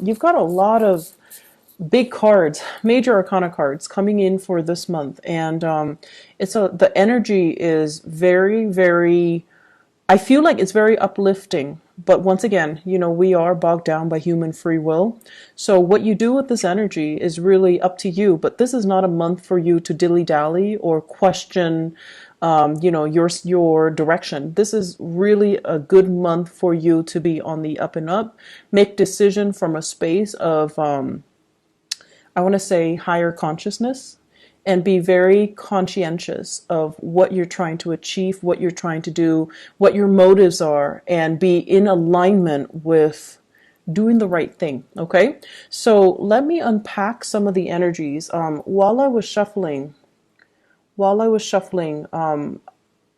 you've got a lot of big cards, major arcana cards coming in for this month, and the energy is very, very. I feel like it's very uplifting, but once again, we are bogged down by human free will. So what you do with this energy is really up to you, but this is not a month for you to dilly-dally or question, your direction. This is really a good month for you to be on the up and up, make decision from a space of, I want to say, higher consciousness, and be very conscientious of what you're trying to achieve, what you're trying to do, what your motives are, and be in alignment with doing the right thing. Okay, so let me unpack some of the energies. While I was shuffling,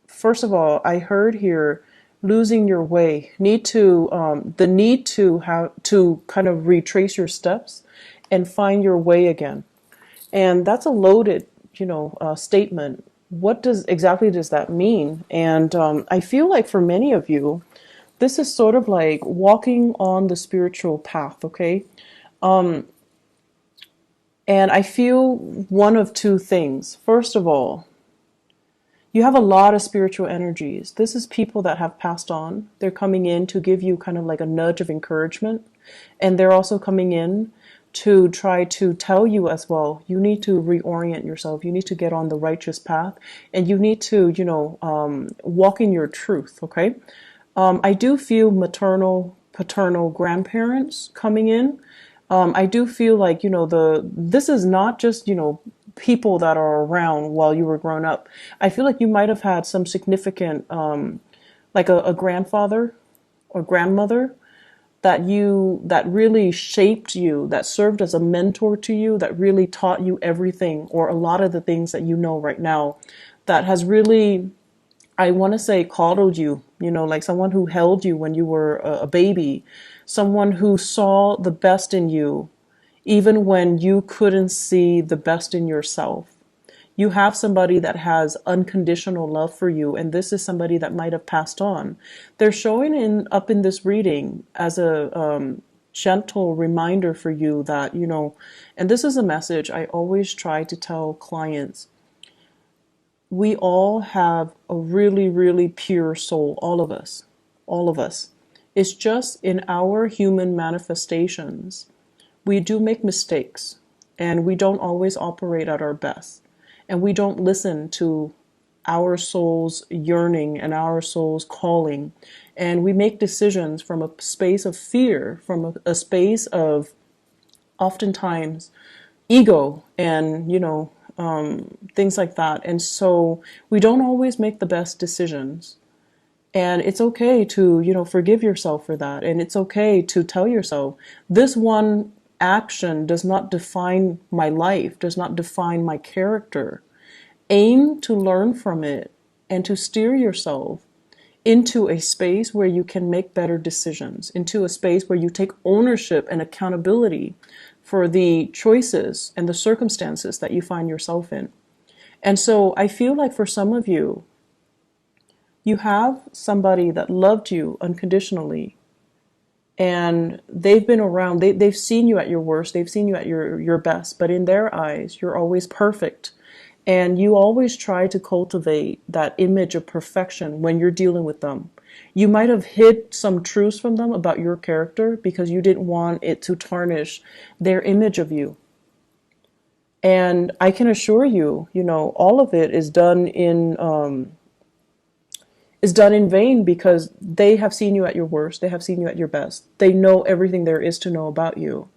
first of all, I heard here losing your way, the need to have to kind of retrace your steps and find your way again. And that's a loaded, statement. What exactly does that mean? And I feel like for many of you, this is sort of like walking on the spiritual path, okay? And I feel one of two things. First of all, you have a lot of spiritual energies. This is people that have passed on. They're coming in to give you kind of like a nudge of encouragement. And they're also coming in to try to tell you as well, you need to reorient yourself. You need to get on the righteous path, and you need to, walk in your truth. Okay. I do feel maternal, paternal grandparents coming in. I do feel like, this is not just, people that are around while you were growing up. I feel like you might have had some significant, like a grandfather or grandmother that really shaped you, that served as a mentor to you, that really taught you everything, or a lot of the things that you know right now, that has really, I want to say, coddled you, like someone who held you when you were a baby, someone who saw the best in you, even when you couldn't see the best in yourself. You have somebody that has unconditional love for you, and this is somebody that might have passed on. They're showing up in this reading as a gentle reminder for you that, and this is a message I always try to tell clients. We all have a really, really pure soul, all of us, all of us. It's just in our human manifestations, we do make mistakes, and we don't always operate at our best. And we don't listen to our soul's yearning and our soul's calling. And we make decisions from a space of fear, from a space of oftentimes ego and, things like that. And so we don't always make the best decisions. And it's okay to, forgive yourself for that. And it's okay to tell yourself, this one action does not define my life, does not define my character. Aim to learn from it and to steer yourself into a space where you can make better decisions, into a space where you take ownership and accountability for the choices and the circumstances that you find yourself in. And so I feel like for some of you, you have somebody that loved you unconditionally, and they've been around, they've seen you at your worst, they've seen you at your best, but in their eyes, you're always perfect. And you always try to cultivate that image of perfection when you're dealing with them. You might have hid some truths from them about your character because you didn't want it to tarnish their image of you. And I can assure you, all of it is done in vain, because they have seen you at your worst. They have seen you at your best. They know everything there is to know about you,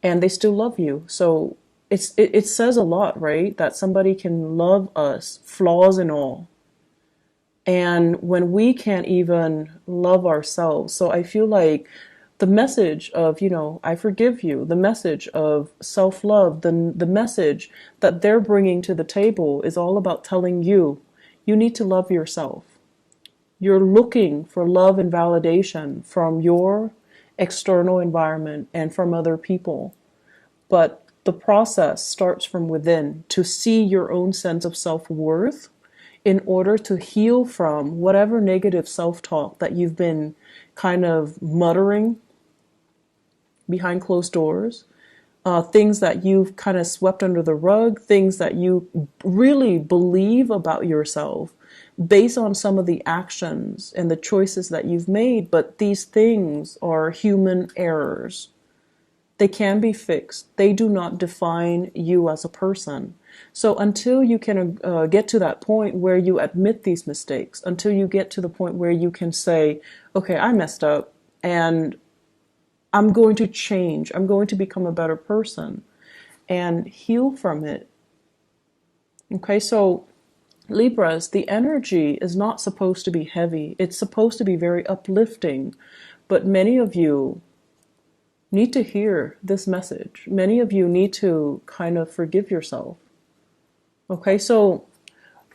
and they still love you. So it says a lot, right? That somebody can love us, flaws and all. And when we can't even love ourselves. So I feel like the message of, I forgive you, the message of self-love, the message that they're bringing to the table is all about telling you, you need to love yourself. You're looking for love and validation from your external environment and from other people. But the process starts from within, to see your own sense of self-worth in order to heal from whatever negative self-talk that you've been kind of muttering behind closed doors, things that you've kind of swept under the rug, things that you really believe about yourself based on some of the actions and the choices that you've made. But these things are human errors. They can be fixed. They do not define you as a person. So until you can get to that point where you admit these mistakes, until you get to the point where you can say, okay, I messed up and I'm going to change. I'm going to become a better person and heal from it. Okay, so Libras, the energy is not supposed to be heavy. It's supposed to be very uplifting. But many of you need to hear this message. Many of you need to kind of forgive yourself. Okay, so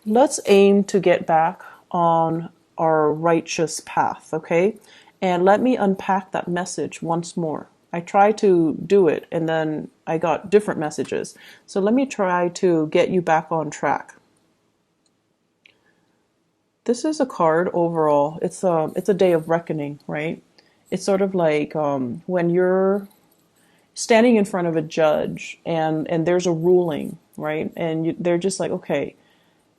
let's aim to get back on our righteous path, okay? And let me unpack that message once more. I tried to do it and then I got different messages. So let me try to get you back on track. This is a card overall. It's a day of reckoning, right? It's sort of like when you're standing in front of a judge and there's a ruling, right? And they're just like, okay,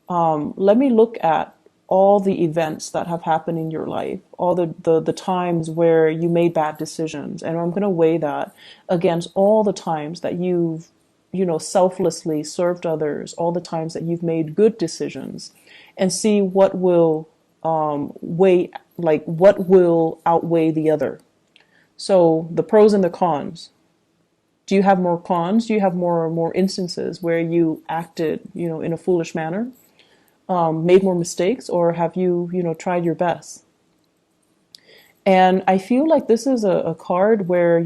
let me look at all the events that have happened in your life, all the times where you made bad decisions. And I'm going to weigh that against all the times that you've, selflessly served others, all the times that you've made good decisions, and see what will what will outweigh the other. So the pros and the cons. Do you have more cons? Do you have more instances where you acted, in a foolish manner? Made more mistakes, or have you, tried your best? And I feel like this is a card where,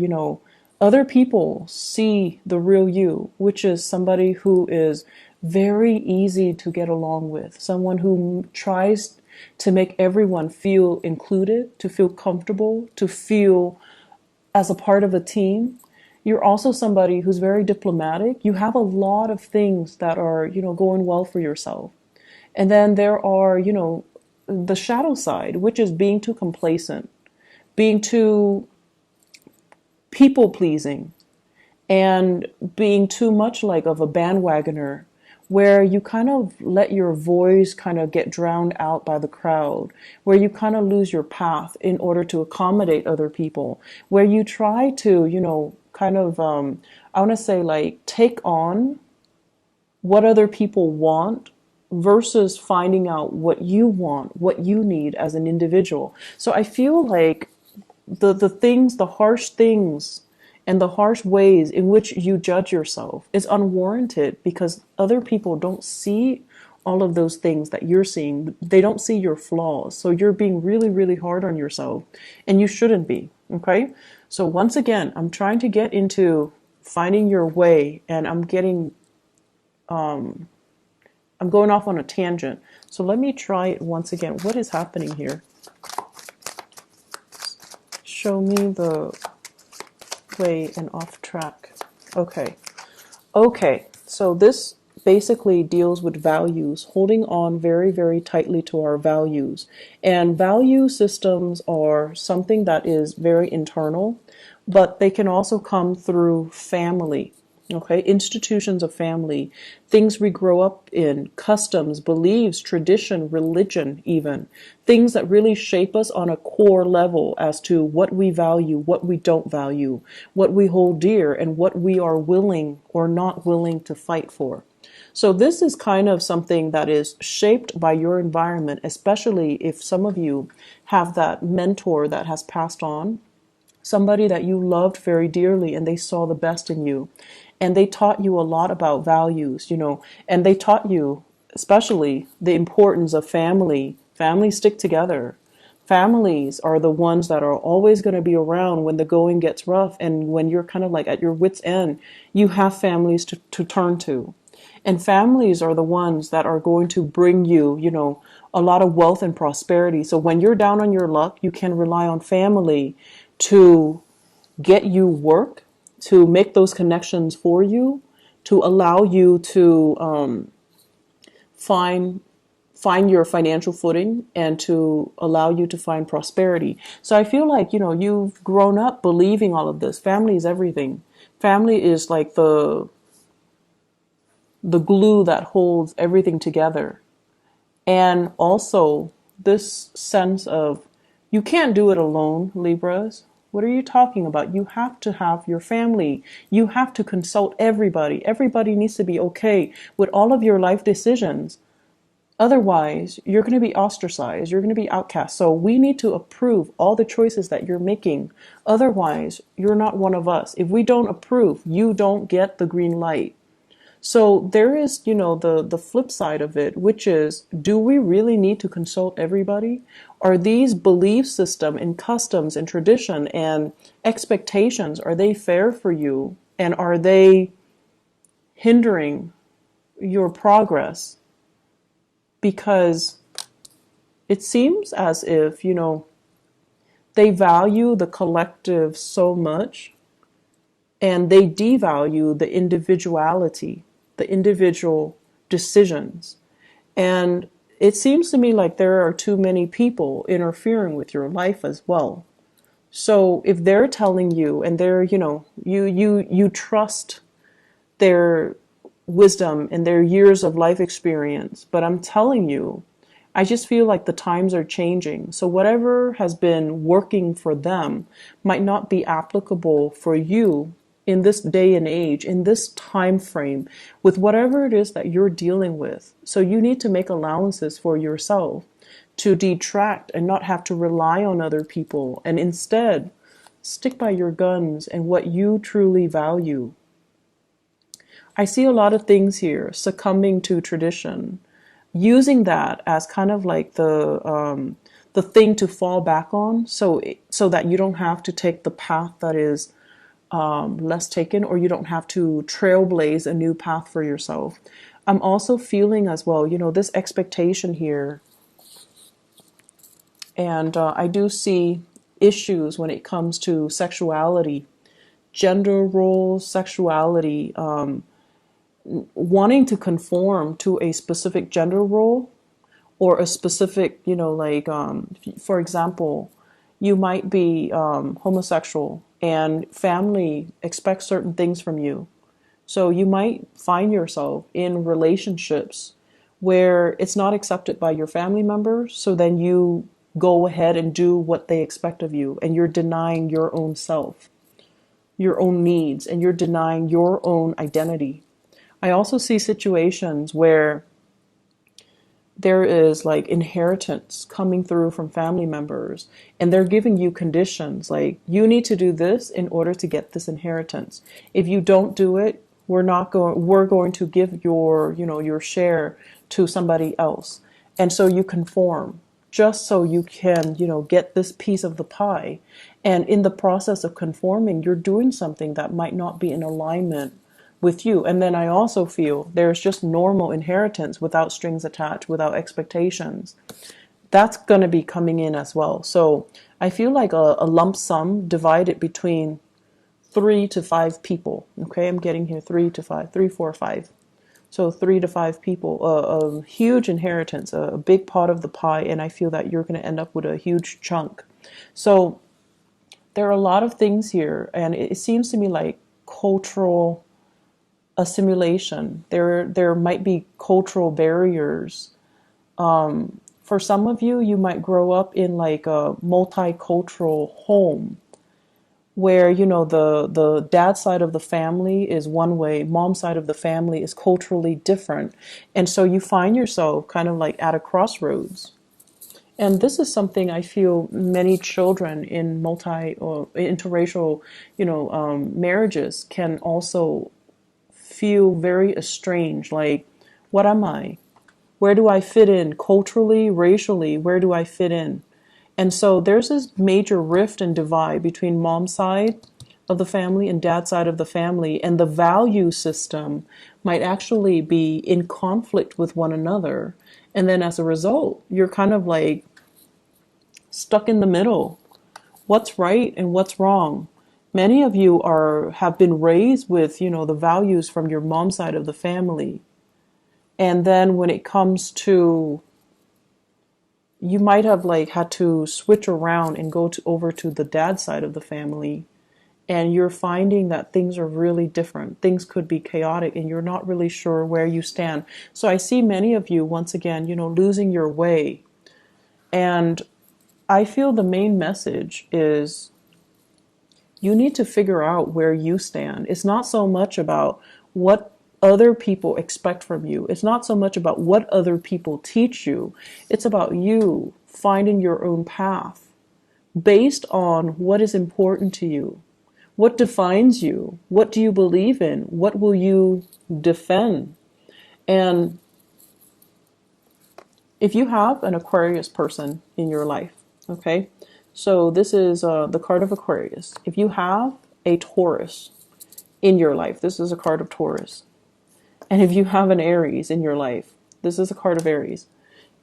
other people see the real you, which is somebody who is very easy to get along with, someone who tries to make everyone feel included, to feel comfortable, to feel as a part of a team. You're also somebody who's very diplomatic. You have a lot of things that are, going well for yourself. And then there are, the shadow side, which is being too complacent, being too people pleasing, and being too much like of a bandwagoner, where you kind of let your voice kind of get drowned out by the crowd, where you kind of lose your path in order to accommodate other people, where you try to, I want to say like take on what other people want versus finding out what you want, what you need as an individual. So I feel like the things, the harsh things and the harsh ways in which you judge yourself is unwarranted, because other people don't see all of those things that you're seeing. They don't see your flaws. So you're being really, really hard on yourself, and you shouldn't be. Okay. So once again, I'm trying to get into finding your way, and I'm going off on a tangent. So let me try it once again. What is happening here? Show me the way and off track. Okay. Okay. So this basically deals with values, holding on very, very tightly to our values. And value systems are something that is very internal, but they can also come through family. Okay, institutions of family, things we grow up in, customs, beliefs, tradition, religion, even things that really shape us on a core level as to what we value, what we don't value, what we hold dear, and what we are willing or not willing to fight for. So this is kind of something that is shaped by your environment, especially if some of you have that mentor that has passed on, somebody that you loved very dearly and they saw the best in you. And they taught you a lot about values, and they taught you especially the importance of family. Families stick together. Families are the ones that are always going to be around when the going gets rough. And when you're kind of like at your wit's end, you have families to turn to. And families are the ones that are going to bring you, a lot of wealth and prosperity. So when you're down on your luck, you can rely on family to get you work, to make those connections for you, to allow you to find find your financial footing and to allow you to find prosperity. So I feel like, you've grown up believing all of this. Family is everything. Family is like the glue that holds everything together. And also this sense of you can't do it alone, Libras. What are you talking about? You have to have your family. You have to consult everybody. Everybody needs to be okay with all of your life decisions. Otherwise, you're going to be ostracized. You're going to be outcast. So we need to approve all the choices that you're making. Otherwise, you're not one of us. If we don't approve, you don't get the green light. So there is, the flip side of it, which is, do we really need to consult everybody? Are these belief system and customs and tradition and expectations, are they fair for you? And are they hindering your progress? Because it seems as if, they value the collective so much and they devalue the individuality, the individual decisions. And it seems to me like there are too many people interfering with your life as well. So if they're telling you and they're, you trust their wisdom and their years of life experience, but I'm telling you, I just feel like the times are changing. So whatever has been working for them might not be applicable for you in this day and age, in this time frame, with whatever it is that you're dealing with. So you need to make allowances for yourself to detract and not have to rely on other people, and instead stick by your guns and what you truly value. I see a lot of things here, succumbing to tradition, using that as kind of like the thing to fall back on, so that you don't have to take the path that is less taken, or you don't have to trailblaze a new path for yourself. I'm also feeling as well, this expectation here, and I do see issues when it comes to sexuality, gender roles, sexuality, wanting to conform to a specific gender role or a specific, for example, you might be homosexual and family expects certain things from you. So you might find yourself in relationships where it's not accepted by your family members. So then you go ahead and do what they expect of you, and you're denying your own self, your own needs, and you're denying your own identity. I also see situations where there is like inheritance coming through from family members, and they're giving you conditions like, you need to do this in order to get this inheritance. If you don't do it, we're going to give your share to somebody else. And so you conform just so you can, get this piece of the pie. And in the process of conforming, you're doing something that might not be in alignment with you. And then I also feel there's just normal inheritance without strings attached, without expectations. That's going to be coming in as well. So I feel like a lump sum divided between 3 to 5 people. Okay, I'm getting here 3 to 5, 3, 4, 5. So 3 to 5 people, a huge inheritance, a big pot of the pie. And I feel that you're going to end up with a huge chunk. So there are a lot of things here. And it seems to me like cultural assimilation. There might be cultural barriers. For some of you, you might grow up in like a multicultural home where, the dad side of the family is one way, mom side of the family is culturally different. And so you find yourself kind of like at a crossroads. And this is something I feel many children in or interracial, marriages can also feel very estranged. Like, what am I? Where do I fit in culturally, racially? Where do I fit in? And so there's this major rift and divide between mom's side of the family and dad's side of the family. And the value system might actually be in conflict with one another. And then as a result, you're kind of like stuck in the middle. What's right and what's wrong? Many of you have been raised with, the values from your mom's side of the family. And then when it comes to you might have like had to switch around and go to over to the dad side of the family, and you're finding that things are really different. Things could be chaotic and you're not really sure where you stand. So I see many of you, once again, losing your way. And I feel the main message is you need to figure out where you stand. It's not so much about what other people expect from you. It's not so much about what other people teach you. It's about you finding your own path based on what is important to you. What defines you? What do you believe in? What will you defend? And if you have an Aquarius person in your life, okay, so this is the card of Aquarius. If you have a Taurus in your life, this is a card of Taurus. And if you have an Aries in your life, this is a card of Aries.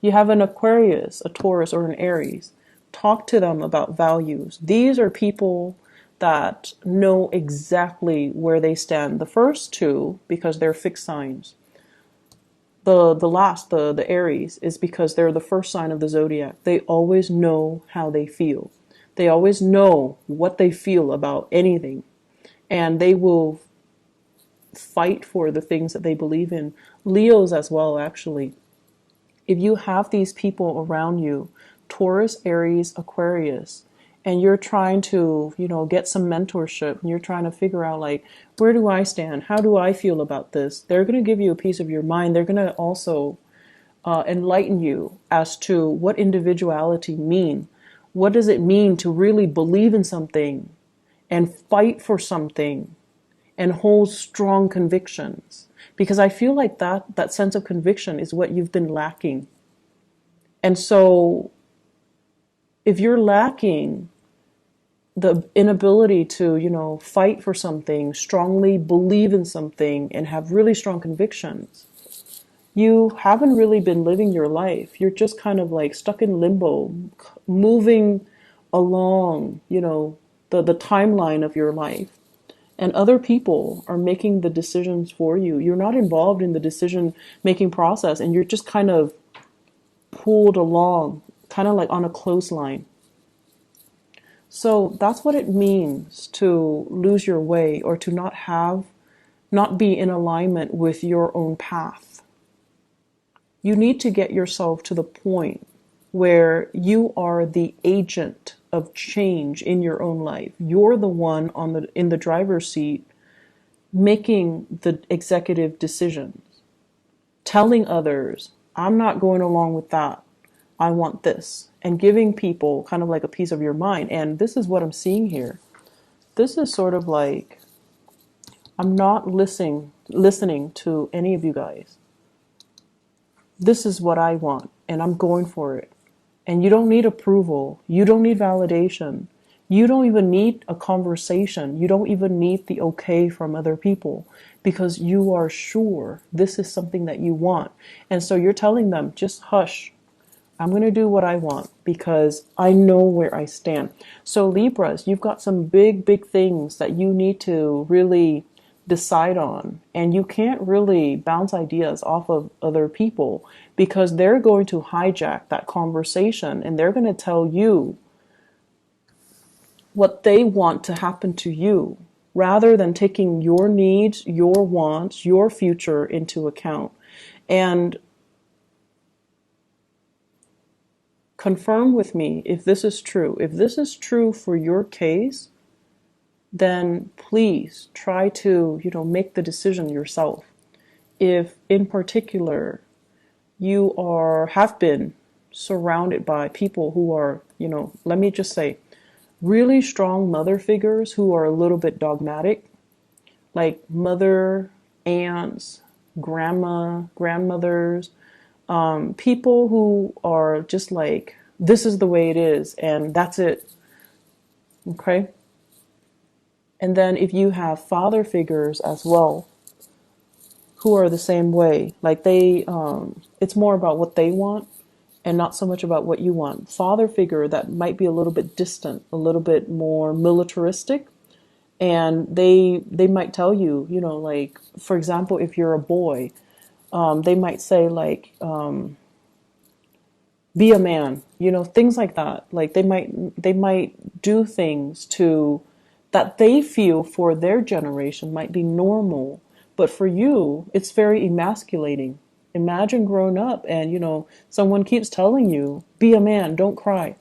You have an Aquarius, a Taurus, or an Aries. Talk to them about values. These are people that know exactly where they stand. The first two, because they're fixed signs. The Aries, is because they're the first sign of the zodiac. They always know how they feel. They always know what they feel about anything. And they will fight for the things that they believe in. Leos as well, actually. If you have these people around you, Taurus, Aries, Aquarius, and you're trying to, get some mentorship, and you're trying to figure out, like, where do I stand? How do I feel about this? They're going to give you a piece of your mind. They're going to also enlighten you as to what individuality mean. What does it mean to really believe in something and fight for something and hold strong convictions? Because I feel like that sense of conviction is what you've been lacking. And so if you're lacking the inability to, fight for something, strongly believe in something, and have really strong convictions, you haven't really been living your life. You're just kind of like stuck in limbo, moving along, the timeline of your life. And other people are making the decisions for you. You're not involved in the decision-making process, and you're just kind of pulled along, kind of like on a clothesline. So that's what it means to lose your way, or to not be in alignment with your own path. You need to get yourself to the point where you are the agent of change in your own life. You're the one in the driver's seat making the executive decisions, telling others, I'm not going along with that. I want this, and giving people kind of like a piece of your mind. And this is what I'm seeing here. This is sort of like, I'm not listening to any of you guys. This is what I want, and I'm going for it. And you don't need approval. You don't need validation. You don't even need a conversation. You don't even need the okay from other people, because you are sure this is something that you want. And so you're telling them, just hush. I'm going to do what I want because I know where I stand. So Libras, you've got some big, big things that you need to really decide on. And you can't really bounce ideas off of other people, because they're going to hijack that conversation, and they're going to tell you what they want to happen to you, rather than taking your needs, your wants, your future into account. And confirm with me if this is true. If this is true for your case, then please try to, make the decision yourself. If in particular you have been surrounded by people who are, let me just say, really strong mother figures who are a little bit dogmatic, like mother, aunts, grandmothers, people who are just like, this is the way it is, and that's it. Okay? And then if you have father figures as well, who are the same way, like it's more about what they want and not so much about what you want. Father figure that might be a little bit distant, a little bit more militaristic, and they might tell you, like, for example, if you're a boy, they might say like, be a man, things like that. Like they might do things to that they feel for their generation might be normal, but for you it's very emasculating. Imagine growing up and someone keeps telling you, be a man, don't cry,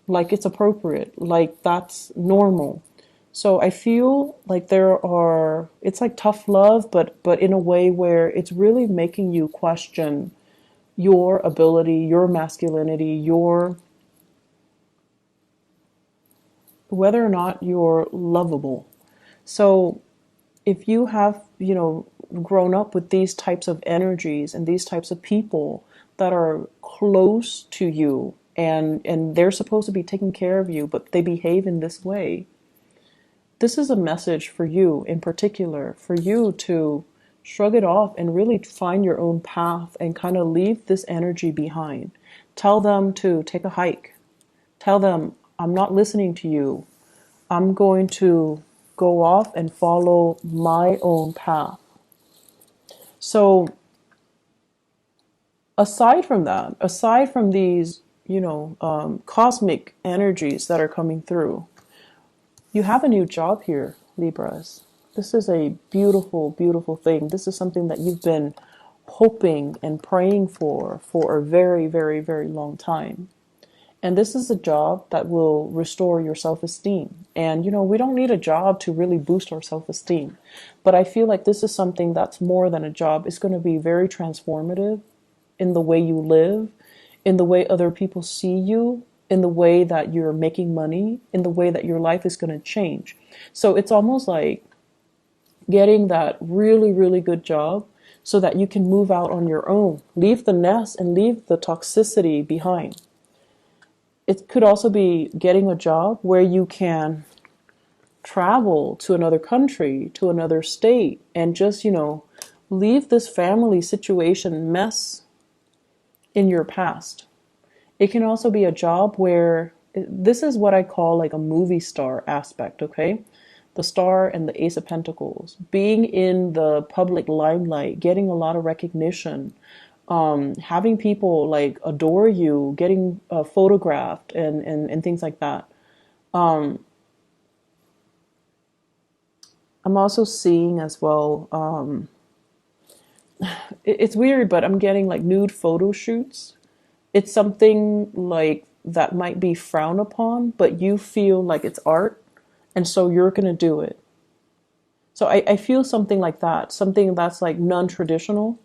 like it's appropriate, like that's normal. So I feel like it's like tough love, but in a way where it's really making you question your ability, your masculinity, your whether or not you're lovable. So if you have, grown up with these types of energies and these types of people that are close to you and they're supposed to be taking care of you, but they behave in this way, this is a message for you in particular, for you to shrug it off and really find your own path and kind of leave this energy behind. Tell them to take a hike. Tell them, I'm not listening to you. I'm going to go off and follow my own path. So, aside from that, aside from these, cosmic energies that are coming through, you have a new job here, Libras. This is a beautiful, beautiful thing. This is something that you've been hoping and praying for a very, very, very long time. And this is a job that will restore your self-esteem. And, we don't need a job to really boost our self-esteem. But I feel like this is something that's more than a job. It's going to be very transformative in the way you live, in the way other people see you, in the way that you're making money, in the way that your life is going to change. So it's almost like getting that really, really good job so that you can move out on your own, leave the nest and leave the toxicity behind. It could also be getting a job where you can travel to another country, to another state, and just, leave this family situation mess in your past. It can also be a job where this is what I call like a movie star aspect, okay? The star and the Ace of Pentacles, being in the public limelight, getting a lot of recognition, having people like adore you, getting photographed and things like that. I'm also seeing as well, it's weird, but I'm getting like nude photo shoots. It's something like that might be frowned upon, but you feel like it's art, and so you're going to do it. So I feel something like that, something that's like non-traditional,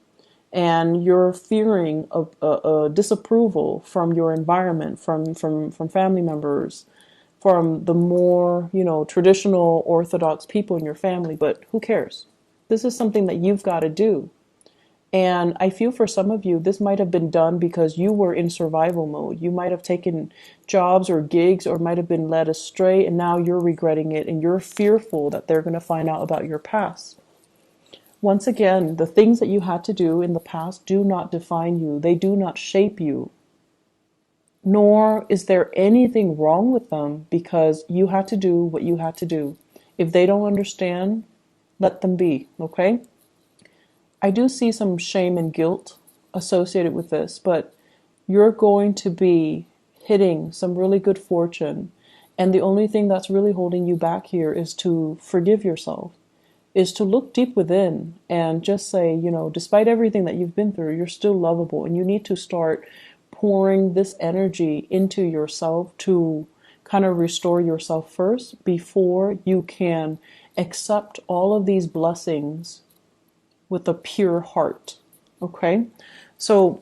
and you're fearing a disapproval from your environment, from family members, from the more, traditional Orthodox people in your family, but who cares? This is something that you've got to do. And I feel for some of you, this might have been done because you were in survival mode. You might have taken jobs or gigs or might have been led astray, and now you're regretting it and you're fearful that they're going to find out about your past. Once again, the things that you had to do in the past do not define you. They do not shape you. Nor is there anything wrong with them because you had to do what you had to do. If they don't understand, let them be, okay? I do see some shame and guilt associated with this, but you're going to be hitting some really good fortune. And the only thing that's really holding you back here is to forgive yourself, is to look deep within and just say, despite everything that you've been through, you're still lovable. And you need to start pouring this energy into yourself to kind of restore yourself first before you can accept all of these blessings with a pure heart. Okay? So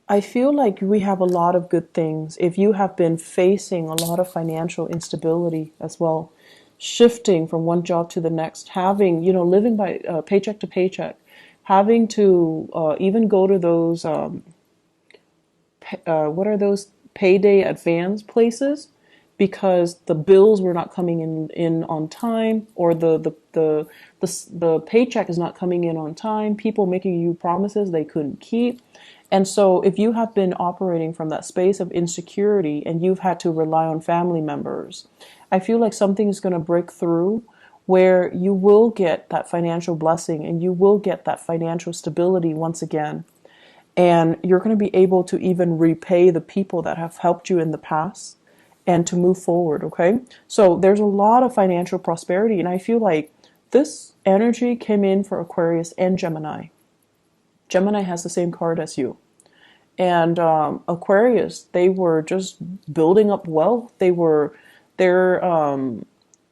I feel like we have a lot of good things. If you have been facing a lot of financial instability as well, shifting from one job to the next, having, living by paycheck to paycheck, having to even go to those, what are those payday advance places? Because the bills were not coming in on time, or the paycheck is not coming in on time. People making you promises they couldn't keep. And so if you have been operating from that space of insecurity and you've had to rely on family members, I feel like something is going to break through where you will get that financial blessing and you will get that financial stability once again. And you're going to be able to even repay the people that have helped you in the past and to move forward, okay? So there's a lot of financial prosperity, and I feel like this energy came in for Aquarius and Gemini. Gemini has the same card as you. And Aquarius, they were just building up wealth. They're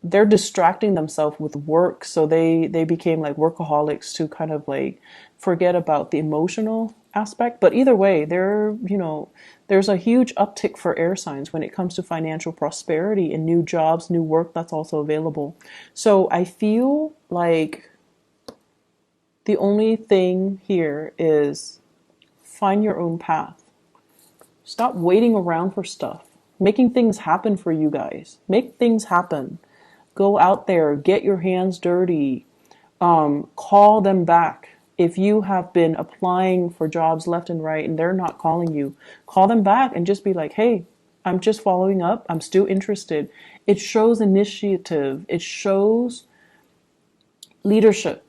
distracting themselves with work, so they became like workaholics to kind of like forget about the emotional aspect. But either way, there's a huge uptick for air signs when it comes to financial prosperity and new jobs, new work that's also available. So I feel like the only thing here is find your own path. Stop waiting around for stuff. Making things happen for you guys. Make things happen. Go out there, get your hands dirty. Call them back. If you have been applying for jobs left and right and they're not calling you, call them back and just be like, hey, I'm just following up. I'm still interested. It shows initiative. It shows leadership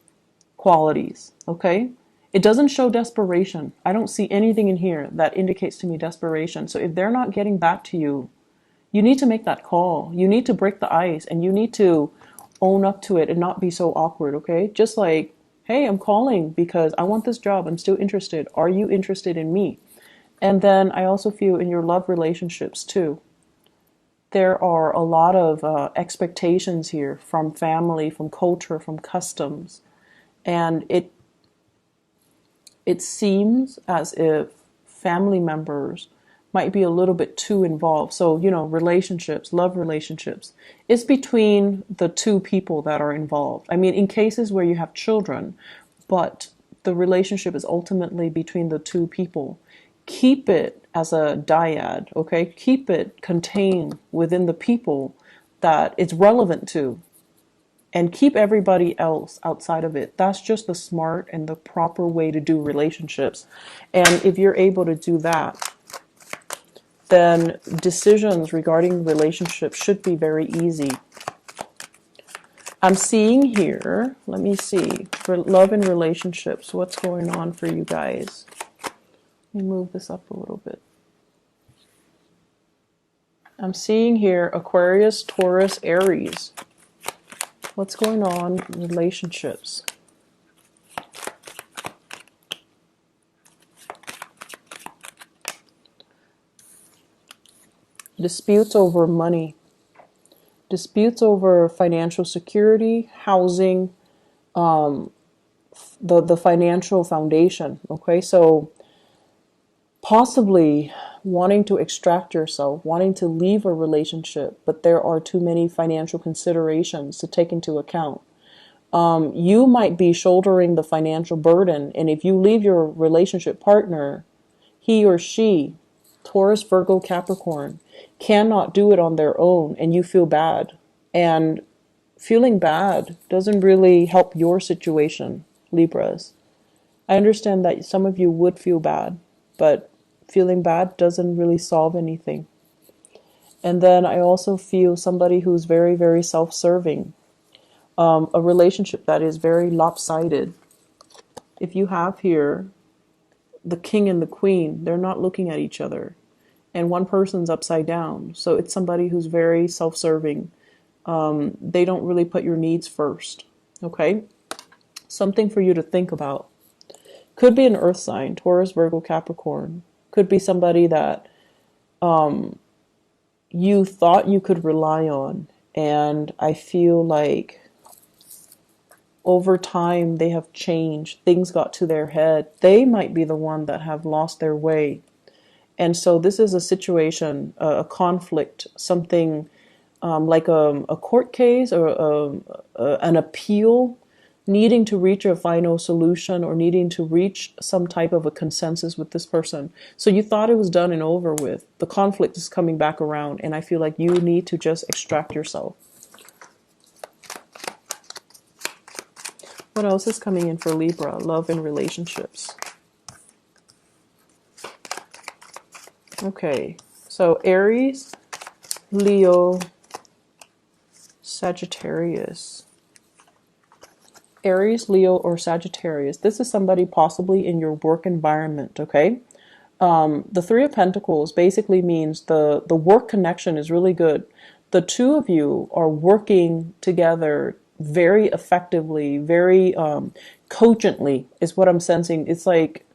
qualities, okay? It doesn't show desperation. I don't see anything in here that indicates to me desperation. So if they're not getting back to you, you need to make that call. You need to break the ice and you need to own up to it and not be so awkward, okay? Just like, hey, I'm calling because I want this job. I'm still interested. Are you interested in me? And then I also feel in your love relationships too. There are a lot of expectations here from family, from culture, from customs. And it seems as if family members might be a little bit too involved. So, relationships, love relationships, it's between the two people that are involved. I mean, in cases where you have children, but the relationship is ultimately between the two people. Keep it as a dyad, okay? Keep it contained within the people that it's relevant to. And keep everybody else outside of it. That's just the smart and the proper way to do relationships. And if you're able to do that, then decisions regarding relationships should be very easy. I'm seeing here, let me see, for love and relationships, what's going on for you guys? Let me move this up a little bit. I'm seeing here Aquarius, Taurus, Aries. What's going on in relationships? Disputes over money. Disputes over financial security, housing, the financial foundation. Okay, so possibly wanting to extract yourself, wanting to leave a relationship, but there are too many financial considerations to take into account. You might be shouldering the financial burden, and if you leave your relationship partner, he or she, Taurus, Virgo, Capricorn, cannot do it on their own, and you feel bad. And feeling bad doesn't really help your situation, Libras. I understand that some of you would feel bad, but feeling bad doesn't really solve anything. And then I also feel somebody who's very, very self-serving. A relationship that is very lopsided. If you have here the king and the queen, they're not looking at each other. And one person's upside down. So it's somebody who's very self-serving. They don't really put your needs first. Okay? Something for you to think about. Could be an earth sign, Taurus, Virgo, Capricorn. Could be somebody that you thought you could rely on. And I feel like over time they have changed. Things got to their head. They might be the one that have lost their way. And so this is a situation, a conflict, something like a court case or an appeal, needing to reach a final solution or needing to reach some type of a consensus with this person. So you thought it was done and over with. The conflict is coming back around, and I feel like you need to just extract yourself. What else is coming in for Libra? Love and relationships. Okay, so Aries, Leo, Sagittarius. Aries, Leo, or Sagittarius. This is somebody possibly in your work environment, okay? The Three of Pentacles basically means the work connection is really good. The two of you are working together very effectively, very cogently is what I'm sensing. It's like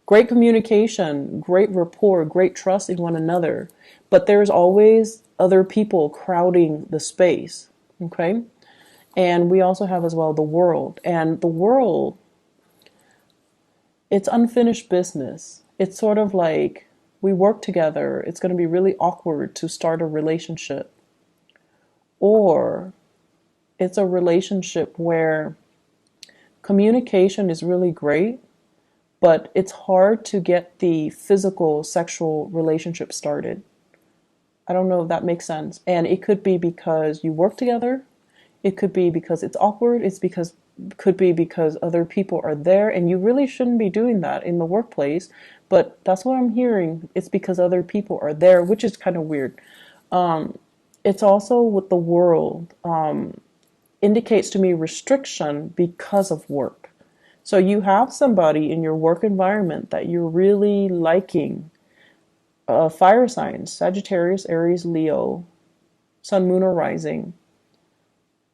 great communication, great rapport, great trust in one another. But there's always other people crowding the space, okay? And we also have as well the world. And the world, it's unfinished business. It's sort of like we work together. It's going to be really awkward to start a relationship. Or it's a relationship where communication is really great, but it's hard to get the physical sexual relationship started. I don't know if that makes sense. And it could be because you work together. It could be because it's awkward. Could be because other people are there, and you really shouldn't be doing that in the workplace. But that's what I'm hearing. It's because other people are there, which is kind of weird. It's also with the world, indicates to me restriction because of work. So you have somebody in your work environment that you're really liking. Fire signs, Sagittarius, Aries, Leo, Sun, Moon, or Rising.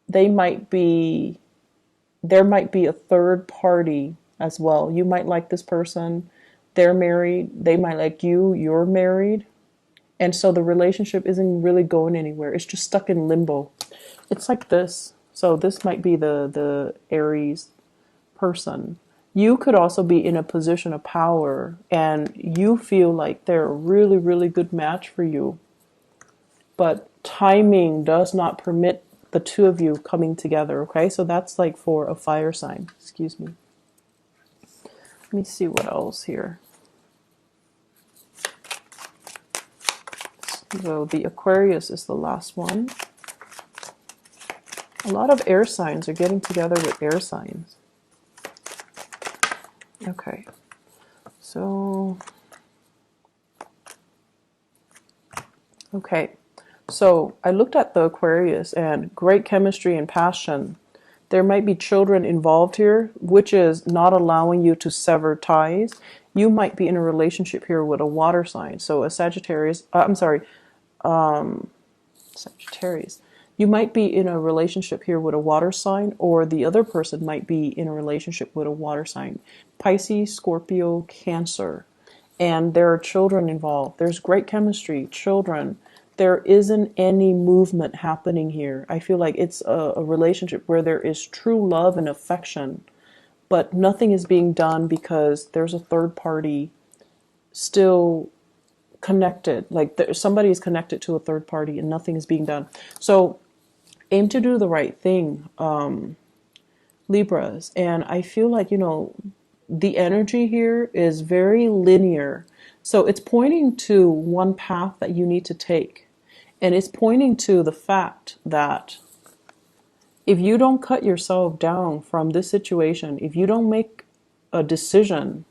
There might be a third party as well. You might like this person. They're married. They might like you. You're married. And so the relationship isn't really going anywhere. It's just stuck in limbo. It's like this. So this might be the Aries person. You could also be in a position of power and you feel like they're a really, really good match for you. But timing does not permit the two of you coming together, okay? So that's like for a fire sign. Excuse me. Let me see what else here. So the Aquarius is the last one. A lot of air signs are getting together with air signs. Okay. So, okay. So I looked at the Aquarius and great chemistry and passion. There might be children involved here, which is not allowing you to sever ties. You might be in a relationship here with a water sign. So a Sagittarius, Sagittarius. You might be in a relationship here with a water sign, or the other person might be in a relationship with a water sign. Pisces, Scorpio, Cancer. And there are children involved. There's great chemistry, children. There isn't any movement happening here. I feel like it's a relationship where there is true love and affection, but nothing is being done because there's a third party still connected. Like somebody is connected to a third party and nothing is being done. So aim to do the right thing, Libras. And I feel like, the energy here is very linear. So it's pointing to one path that you need to take. And it's pointing to the fact that if you don't cut yourself down from this situation, if you don't make a decision,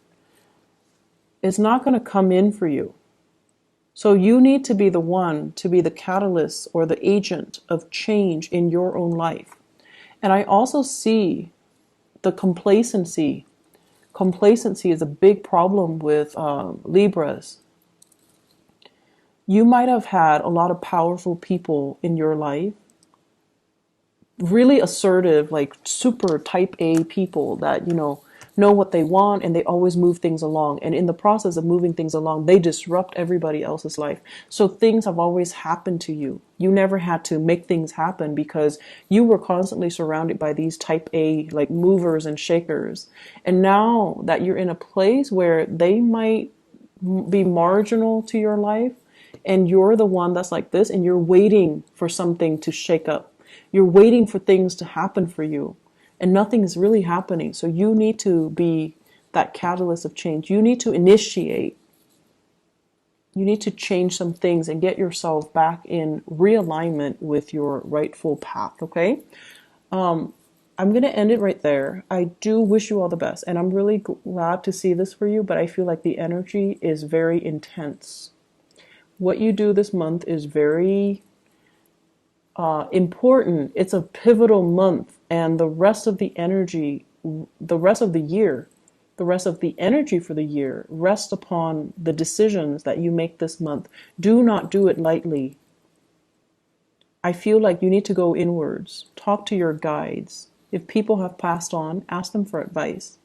it's not going to come in for you. So you need to be the one to be the catalyst or the agent of change in your own life. And I also see the complacency. Complacency is a big problem with Libras. You might have had a lot of powerful people in your life, really assertive, like super type A people that, know what they want and they always move things along. And in the process of moving things along, they disrupt everybody else's life. So things have always happened to you. You never had to make things happen because you were constantly surrounded by these type A, like movers and shakers. And now that you're in a place where they might be marginal to your life, and you're the one that's like this, and you're waiting for something to shake up. You're waiting for things to happen for you, and nothing is really happening. So you need to be that catalyst of change. You need to initiate. You need to change some things and get yourself back in realignment with your rightful path, okay? I'm going to end it right there. I do wish you all the best, and I'm really glad to see this for you, but I feel like the energy is very intense. What you do this month is very important. It's a pivotal month, and the rest of the energy, the rest of the year, the rest of the energy for the year rests upon the decisions that you make this month. Do not do it lightly. I feel like you need to go inwards, talk to your guides. If people have passed on, ask them for advice.